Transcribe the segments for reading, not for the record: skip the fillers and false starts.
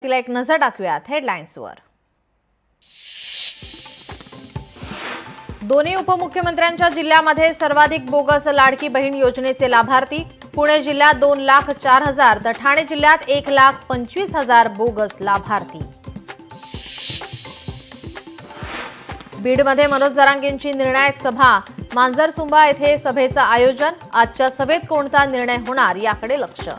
सुरुवातीला एक नजर टाकूयात हेडलाईन्सवर। दोन्ही उपमुख्यमंत्र्यांच्या जिल्ह्यामध्ये सर्वाधिक बोगस लाडकी बहीण योजनेचे लाभार्थी। पुणे जिल्ह्यात 2,04,000 तर ठाणे जिल्ह्यात 1,25,000 बोगस लाभार्थी। बीडमध्ये मनोज जरांगेंची निर्णायक सभा। मांजरसुंबा येथे सभेचं आयोजन। आजच्या सभेत कोणता निर्णय होणार याकडे लक्ष।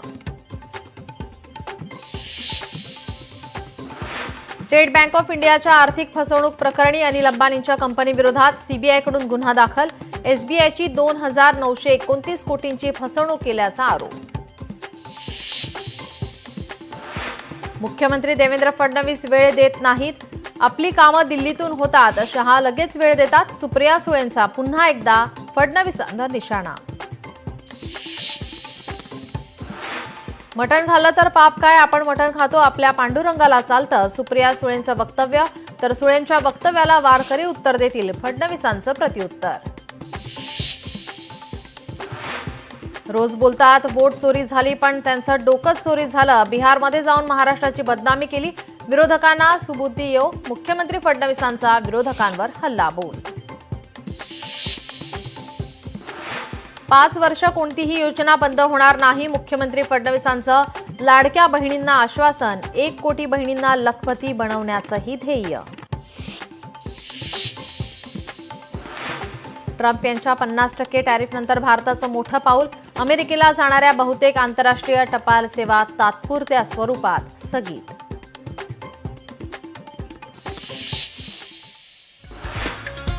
स्टेट बँक ऑफ इंडियाच्या आर्थिक फसवणूक प्रकरणी अनिल अंबानींच्या कंपनीविरोधात सीबीआयकडून गुन्हा दाखल। एसबीआयची 2,929 कोटींची फसवणूक केल्याचा आरोप। मुख्यमंत्री देवेंद्र फडणवीस वेळ देत नाहीत। आपली कामं दिल्लीतून होतात, शहा लगेच वेळ देतात। सुप्रिया सुळेंचा पुन्हा एकदा फडणवीसांवर निशाणा। मटण खाल्लं तर पाप काय, आपण मटण खातो, आपल्या पांडुरंगाला चालतं। सुप्रिया सुळेंचं वक्तव्य, तर सुळेंच्या वक्तव्याला वारकरी उत्तर देतील, फडणवीसांचं प्रत्युत्तर। रोज बोलतात बोट चोरी झाली पण त्यांचं डोकंच चोरी झालं। बिहारमध्ये जाऊन महाराष्ट्राची बदनामी केली। विरोधकांना सुबुद्धी येऊ, मुख्यमंत्री फडणवीसांचा विरोधकांवर हल्लाबोल। 5 वर्ष कोणतीही योजना बंद होणार नाही, मुख्यमंत्री फडणवीसांचं। लाडक्या बहिणींना आश्वासन, 1 कोटी बहिणींना लखपती बनवण्याचंही ध्येय। ट्रम्प यांच्या 50% टॅरिफनंतर भारताचं मोठं पाऊल। अमेरिकेला जाणाऱ्या बहुतेक आंतरराष्ट्रीय टपाल सेवा तात्पुरत्या स्वरूपात स्थगित।